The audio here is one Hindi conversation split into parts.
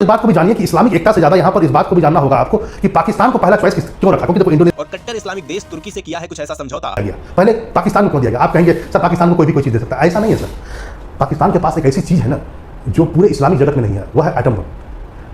इस बात को भी जानिए कि इस्लामिक एकता से ज्यादा यहाँ पर इस बात को भी जानना होगा आपको कि पाकिस्तान को पहला चॉइस क्यों रखा, क्योंकि देखो इंडोनेशिया और कट्टर इस्लामिक देश तुर्की से किया है कुछ ऐसा समझौता। पहले पाकिस्तान को क्यों दिया गया? आप कहेंगे सर पाकिस्तान को कोई भी कोई चीज दे सकता है, ऐसा नहीं है सर। पाकिस्तान के पास एक ऐसी चीज है ना जो पूरे इस्लामिक जगत में नहीं है, वह है एटम बम।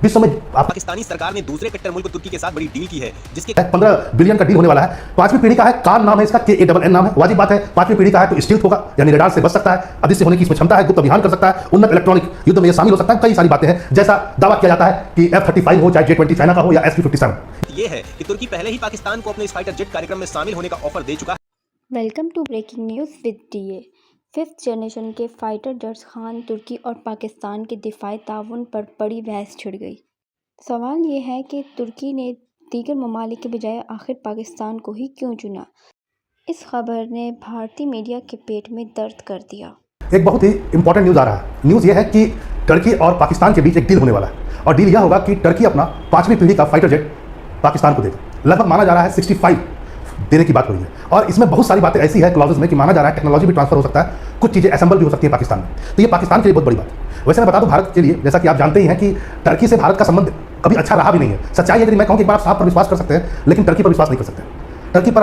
विश्व में पाकिस्तानी सरकार ने दूसरे कट्टर मुल्क तुर्की के साथ बड़ी डील की है, जिसके 15 बिलियन का डील होने वाला है। 5वीं पीढ़ी का है, कान नाम है इसका, KANN नाम है। वाजिब बात है, 5वीं पीढ़ी का है तो स्टील्थ होगा, यानी रडार से बच सकता है, अदृश्य होने की इसमें क्षमता है, गुप्त अभियान कर सकता है, उन्नत इलेक्ट्रॉनिक युद्ध में ये शामिल हो सकता है। कई सारी बातें हैं, जैसा दावा किया जाता है कि F-35 हो, चाहे J-20 चाइना का हो या SU-57। ये है कि तुर्की पहले ही पाकिस्तान को अपने इस फाइटर जेट कार्यक्रम में शामिल होने का ऑफर दे चुका है। Welcome to breaking news with DA। 5th generation के फाइटर जेट्स खान तुर्की और पाकिस्तान के दिफाई ताउन पर बड़ी बहस छिड़ गई। सवाल ये है कि तुर्की ने दीगर ममालिक के बजाय आखिर पाकिस्तान को ही क्यों चुना। इस खबर ने भारतीय मीडिया के पेट में दर्द कर दिया। एक बहुत ही इंपॉर्टेंट न्यूज़ आ रहा है। न्यूज़ ये है कि टर्की और पाकिस्तान के बीच एक डील होने वाला है, और डील यह होगा कि टर्की अपना 5वीं पीढ़ी का फाइटर जेट पाकिस्तान को देगा। लगभग माना जा रहा है 65 देने की बात हो रही है, और इसमें बहुत सारी बातें ऐसी है क्लॉजेस में कि माना जा रहा है टेक्नोलॉजी भी ट्रांसफर हो सकता है, कुछ चीज़ें असेंबल भी हो सकती है पाकिस्तान में। तो ये पाकिस्तान के लिए बहुत बड़ी बात है। वैसे मैं बता दूं भारत के लिए, जैसा कि आप जानते ही हैं कि टर्की से भारत का संबंध कभी अच्छा रहा भी नहीं है। सच्चाई है कि मैं कहूँ कि एक बार आप साफ पर विश्वास कर सकते हैं, लेकिन टर्की पर विश्वास नहीं कर सकते।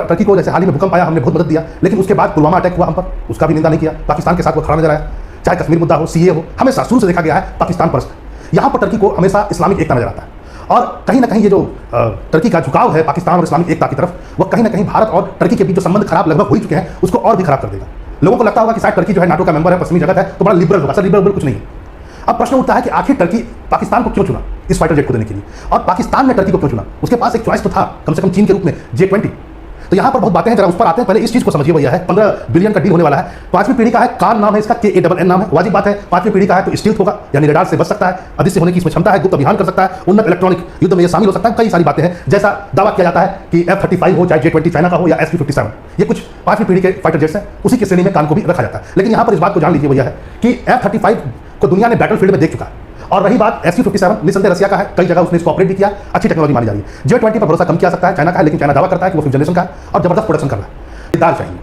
टर्की को जैसे हाल ही में भूकंप आया, हमने बहुत मदद दिया, लेकिन उसके बाद पुलवामा अटैक हुआ हम पर, उसका भी निंदा नहीं किया। पाकिस्तान के साथ वो खड़ा नजर आया, चाहे कश्मीर मुद्दा हो, CA हो, हमेशा शुरू से देखा गया है पाकिस्तान परस्त। यहाँ पर टर्की को हमेशा इस्लामिक एकता नजर आता है, और कहीं ना कहीं ये जो टर्की का झुकाव है पाकिस्तान और इस्लामिक एकता की तरफ, वह कहीं ना कहीं भारत और टर्की के बीच जो संबंध खराब लगभग हो ही चुके हैं, उसको और भी खराब कर देगा। लोगों को लगता होगा कि शायद टर्की जो है नाटो का मेंबर है, पश्चिमी जगत है, तो बड़ा लिबरल होगा। सर लिबरल कुछ नहीं है। अब प्रश्न उठता है कि आखिर टर्की पाकिस्तान को क्यों चुना इस फाइटर जेट को देने के लिए, और पाकिस्तान ने टर्की को क्यों चुना? उसके पास एक चॉइस तो था कम से कम चीन के रूप में, J-20। तो यहाँ पर बहुत बातें हैं, जरा उस पर आते हैं। पहले इस चीज को समझिए भैया है, 15 बिलियन का डील होने वाला है। 5वीं पीढ़ी का है, कान नाम है इसका, KANN नाम है। वाजिब बात है, 5वीं पीढ़ी का है तो स्टील्थ होगा, यानी रडार से बच सकता है, अदृश्य होने की इसमें क्षमता है, गुप्त अभियान कर सकता है, उन्नत इलेक्ट्रॉनिक युद्ध में ये शामिल हो सकता है। कई सारी बातें हैं, जैसा दावा किया जाता है कि F-35 हो, चाहे J-20 चाइना का हो या SU-57, ये कुछ 5वीं पीढ़ी के फाइटर जेट्स हैं, उसी की श्रेणी में कान को भी रखा जाता है। लेकिन यहाँ पर इस बात को जान लीजिए भैया है कि F-35 को दुनिया ने बैटलफील्ड में देख चुका है, और रही बात SU-57, निसंदेह रसिया का है, कई जगह उसने इसको ऑपरेट भी किया, अच्छी टेक्नोलॉजी मानी जा रही है। J-20 पर भरोसा कम किया सकता है, चाइना का है, लेकिन चाइना दावा करता है कि वो 5th जनरेशन का है और जबरदस्त प्रोडक्शन कर रहा है। दाल चाहिए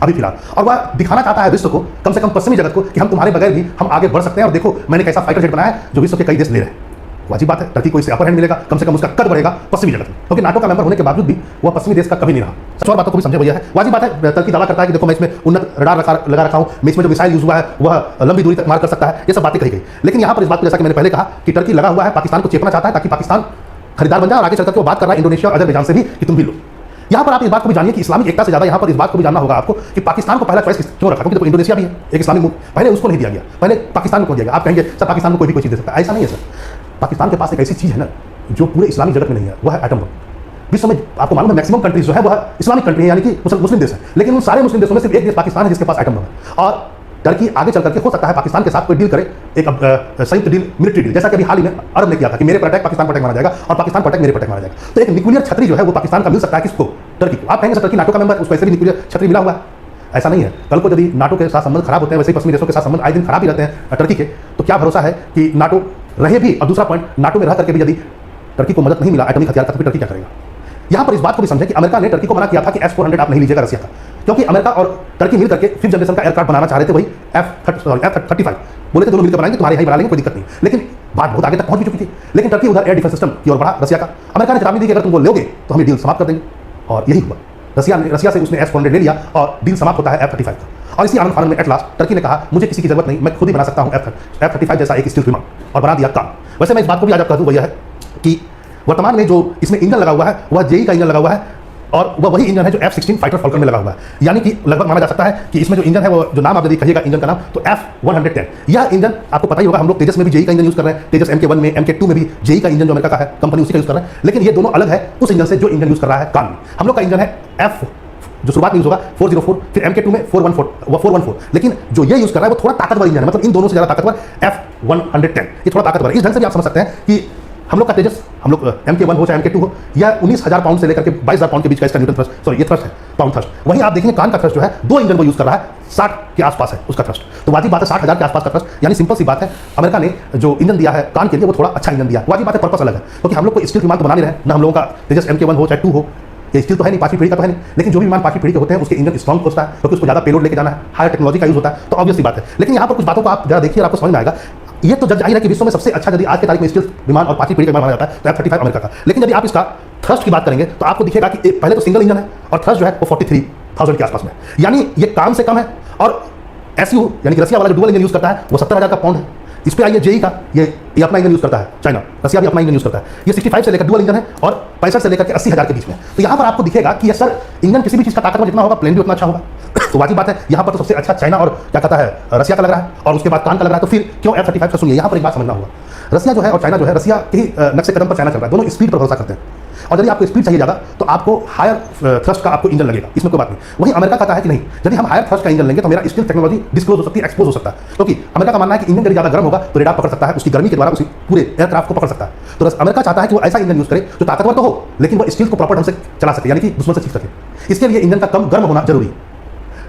अभी फिलहाल, और वह दिखाना चाहता है विश्व को, कम से कम पश्चिमी जगत को, कि हम तुम्हारे बगैर भी हम आगे बढ़ सकते हैं, और देखो मैंने कैसा फाइटर जेट बनाया है जो विश्व के कई देश ले रहे हैं। वाजिब बात है, टर्की को इससे अपर हैंड मिलेगा, कम से कम उसका कद बढ़ेगा पश्चिमी जगत में, क्योंकि नाटो का मेंबर होने के बावजूद भी वह पश्चिमी देश का कभी नहीं रहा। सच और बातों को भी समझे भैया है। वाजिब बात है, टर्की दावा करता है कि देखो मैं इसमें उन्नत रडार लगा रखा हूं, मैं इसमें जो मिसाइल यूज हुआ है वह लंबी दूरी तक मार कर सकता है, ये सब बातें कही गई। लेकिन यहाँ पर इस बात को, जैसा कि मैंने पहले कहा, कि टर्की लगा हुआ है पाकिस्तान को चेपना चाहता है, ताकि पाकिस्तान खरीदार बन जाए, और आगे चलकर वो बात कर रहा है इंडोनेशिया और अजरबैजान से भी कि तुम भी लो। यहाँ पर आप इस बात को भी जानिए कि इस्लामिक एकता से ज्यादा यहाँ पर इस बात को भी जानना होगा आपको कि पाकिस्तान को पहला चॉइस क्यों रखा, क्योंकि देखो इंडोनेशिया भी है एक इस्लामिक मुल्क, पहले उसको नहीं दिया गया, पहले पाकिस्तान को दिया गया। आप कहेंगे सर पाकिस्तान को कोई भी कोई चीज दे सकता है, ऐसा नहीं है सर। पाकिस्तान के पास एक ऐसी चीज है ना जो पूरे इस्लामिक जगत में नहीं है, वह है एटम बम। विश्व में आपको मालूम है मैक्सिमम कंट्रीज जो है वह इस्लामिक कंट्री है, यानी कि मुस्लिम देश है, लेकिन उन सारे मुस्लिम देशों में सिर्फ एक देश पाकिस्तान है जिसके पास एटम बम है। और टर्की आगे चल करके हो सकता है पाकिस्तान के साथ कोई डील करे, एक संयुक्त डील, मिलिट्री डील, जैसा कि अभी हाल ही में अरब ने किया था कि मेरे पर अटैक पाकिस्तान पर अटैक माना जाएगा और पाकिस्तान पर अटैक मेरे पर अटैक माना जाएगा। तो एक न्यूक्लियर छतरी जो है वो पाकिस्तान का मिल सकता है किसको? टर्की को। आप कहेंगे सर टर्की नाटो का मेंबर, उसको ऐसे भी न्यूक्लियर छतरी मिला हुआ है, ऐसा नहीं है। कल को यदि नाटो के साथ संबंध खराब होते हैं, वैसे ही पश्चिमी देशों के साथ संबंध आए दिन खराब ही रहते हैं टर्की के, तो क्या भरोसा है कि नाटो रहे भी, और दूसरा पॉइंट नाटो में रह करके भी यदि टर्की को मदद नहीं मिला एटॉमिक हथियार का, तो टर्की क्या करेगा? यहाँ पर इस बात को भी समझे कि अमेरिका ने टर्की को मना किया था कि S-400 आप नहीं लीजिएगा रसिया का, क्योंकि अमेरिका और टर्की मिल करके 5th जनरेशन का एयरक्राफ्ट बनाना चाह रहे थे, वही F-35 बोले थे, दोनों मिलकर बनाएंगे, तुम्हारे यहीं बना लेंगे, कोई दिक्कत नहीं। लेकिन बात बहुत आगे तक पहुंच भी चुकी थी, लेकिन टर्की उधर एयर डिफेंस सिस्टम की ओर बढ़ा रसिया का। अमेरिका ने चेतावनी दी कि अगर तुम वो लोगे तो हम डील समाप्त कर देंगे, और यही हुआ। रसिया से उसने S-400 ले लिया और डील समाप्त होता है F-35 का। और इसी आनंद फानंद में एट लास्ट टर्की ने कहा मुझे किसी की जरूरत नहीं, मैं खुद ही बना सकता हूँ F-35 जैसा एक स्टील्थ विमान, और बना दिया काम। वैसे मैं इस बात को भी आज आप कह दूँ भैया है कि वर्तमान में जो इसमें इंजन लगा हुआ है वह JE का इंजन लगा हुआ है, और वह वही इंजन है जो F-16 फाइटर फाल्कन में लगा हुआ है। यानी कि लगभग माना जा सकता है कि इसमें जो इंजन है, वो जो नाम आप यदि कहिएगा इंजन का नाम, तो F-110। यह इंजन आपको पता ही होगा, हम लोग तेजस में भी JE का इंजन यूज कर रहे हैं, तेजस MK1 में, MK2 में भी JE का इंजन जो अमेरिका का है कंपनी उसी का यूज कर रहा है। लेकिन ये दोनों अलग है उस इंजन से जो इंजन यूज कर रहा है कान में। हम लोग का इंजन है F जो शुरुआत में यूज होगा 404, फिर MK2 में 414, लेकिन जो ये यूज कर रहा है वो थोड़ा ताकतवर इंजन है, मतलब इन दोनों से ज्यादा ताकतवर F-110, ये थोड़ा ताकतवर है। इस ढंग से भी आप समझ सकते हैं कि हम लोग का तेजस, हम लोग MK1 हो चाहे MK2 हो, या 19,000 पाउंड से लेकर के 22,000 पाउंड के बीच का इसका न्यूटन थ्रस्ट, सॉरी ये थ्रस्ट है पाउंड थ्रस्ट। वहीं आप देखेंगे कान का थ्रस्ट जो है, दो इंजन वो यूज कर रहा है, 60 के आसपास है उसका थ्रस्ट। तो वाजिब बात है 60,000 के आसपास का थ्रस्ट, यानी सिंपल सी बात है अमेरिका ने जो इंजन दिया है कान के लिए वो थोड़ा अच्छा इंजन दिया। वाजिब बात है पर्पस अलग है, क्योंकि हम लोग को स्टील विमान तो बना नहीं रहे ना, हम लोगों का तेजस MK1 हो चाहे 2 हो, ये स्टील तो है नहीं, 5वीं पीढ़ी का तो है नहीं, लेकिन जो भी विमान 5वीं पीढ़ी के होते हैं उसके इंजन स्ट्रॉन्ग होता है, क्योंकि उसको ज़्यादा पेलोड लेके जाना है, हायर टेक्नोलॉजी का यूज होता है, तो ऑब्वियसली बात है। लेकिन यहाँ पर कुछ बातों को आप जरा देखिए और आपको समझ में आएगा। ये तो जब जाहिर है कि विश्व में सबसे अच्छा यदि आज के तारीख में स्टील विमान और 5वीं पीढ़ी का विमान माना जाता है तो F-35 अमेरिका का। लेकिन यदि आप इसका थ्रस्ट की बात करेंगे तो आपको दिखेगा कि पहले तो सिंगल इंजन है और थ्रस्ट जो है वो 43,000 के आसपास में, यानी ये काम से कम है। और SU यानी कि रसिया वाला जो डुअल इंजन यूज करता है वो 70,000 का पाउंड है। इस पर आइए जेई का, ये अपना इंजन यूज करता है, चाइना, रसिया भी अपना इंजन यूज करता है। ये 65 से लेकर डुअल इंजन है और 65 से लेकर के 80,000 के बीच में। तो यहाँ पर आपको दिखेगा कि ये सर इंजन किसी भी चीज़ का ताकतवर जितना होगा प्लेन भी उतना अच्छा होगा। तो वाजिब बात है, यहाँ पर तो सबसे अच्छा चाइना और क्या कहता है रसिया का लग रहा है और उसके बाद कान का लग रहा है। तो फिर क्यों F-35 का? सुनिए, यहाँ पर एक बात समझना होगा, रसिया जो है और चाइना जो है, रसिया के ही नक्शे कदम पर चाइना चल रहा है, दोनों स्पीड पर भरोसा करते हैं। और यदि आपको स्पीड चाहिए ज़्यादा तो आपको हायर थ्रस्ट का आपको इंजन लगेगा, इसमें कोई बात नहीं। वहीं अमेरिका कहता है कि नहीं, यदि हम हायर थ्रस्ट का इंजन लेंगे तो मेरा स्टील टेक्नोलॉजी डिस्क्लोज हो सकती है, एक्सपोज हो सकता है। क्योंकि अमेरिका का मानना है कि इंजन यदि ज़्यादा गर्म होगा तो रेडार पकड़ सकता है, उसकी गर्मी के द्वारा उसी पूरे एयरक्राफ्ट को पकड़ सकता है। तो अमेरिका चाहता है कि वो ऐसा इंजन यूज करे जो ताकतवर तो हो लेकिन वो स्टील को प्रॉपर ढंग से चला सके, यानी कि दुश्मन से सीख सके। इसके लिए इंजन का कम गर्म होना जरूरी है।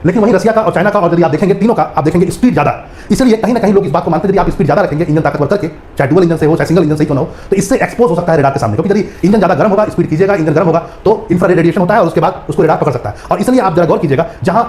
लेकिन वहीं रसिया का और चाइना का और यदि आप देखेंगे तीनों का, आप देखेंगे स्पीड ज़्यादा। इसलिए कहीं ना कहीं लोग इस बात को मानते हैं यदि आप स्पीड ज़्यादा रखेंगे इंजन ताकतवर करके, चाहे डुअल इंजन से हो चाहे सिंगल इंजन से ही क्यों ना हो, तो इससे एक्सपोज हो सकता है रेडार के सामने। क्योंकि यदि इंजन ज़्यादा गर्म होगा, स्पीड कीजिएगा, इंजन गर्म होगा तो इंफ्रारेड रेडिएशन होता है और उसके बाद उसको रेडार पकड़ सकता है। और इसलिए आप जरा गौर कीजिएगा, जहां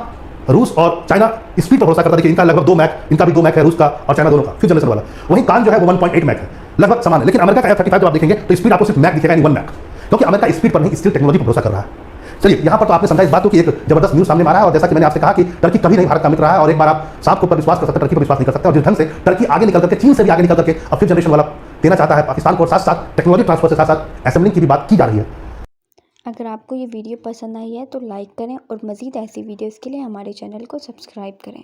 रूस और चाइना स्पीड पर भरोसा करता है, इनका लगभग 2 मैक, इनका भी 2 मैक है रूस का और चाइना दोनों का, फिफ्थ जनरेशन वाला। वहीं कान जो है वो 1.8 मैक है, लगभग समान है। लेकिन अमेरिका का F-35 जब आप देखेंगे तो स्पीड आपको सिर्फ मैक दिखेगा, यानी 1 मैक, क्योंकि अमेरिका स्पीड पर नहीं स्टील टेक्नोलॉजी पर भरोसा कर रहा है। चलिए, यहाँ पर तो आपने समझा इस बात को कि एक जबरदस्त न्यूज़ सामने आ रहा है। और जैसा कि मैंने आपसे कहा कि टर्की कभी नहीं भारत का मित्र रहा है और एक बार आप सांप के ऊपर विश्वास कर सकते हैं, टर्की पर विश्वास नहीं कर सकते। और जिस ढंग से टर्की आगे निकल करके, चीन से भी आगे निकल करके अब फिफ्थ जनरेशन वाला देना चाहता है पाकिस्तान को, और साथ साथ टेक्नोलॉजी ट्रांसफर से साथ साथ असेंबलिंग की भी बात की जा रही है। अगर आपको ये वीडियो पसंद आई है तो लाइक करें और मज़ीद ऐसी वीडियोज़ के लिए हमारे चैनल को सब्सक्राइब करें।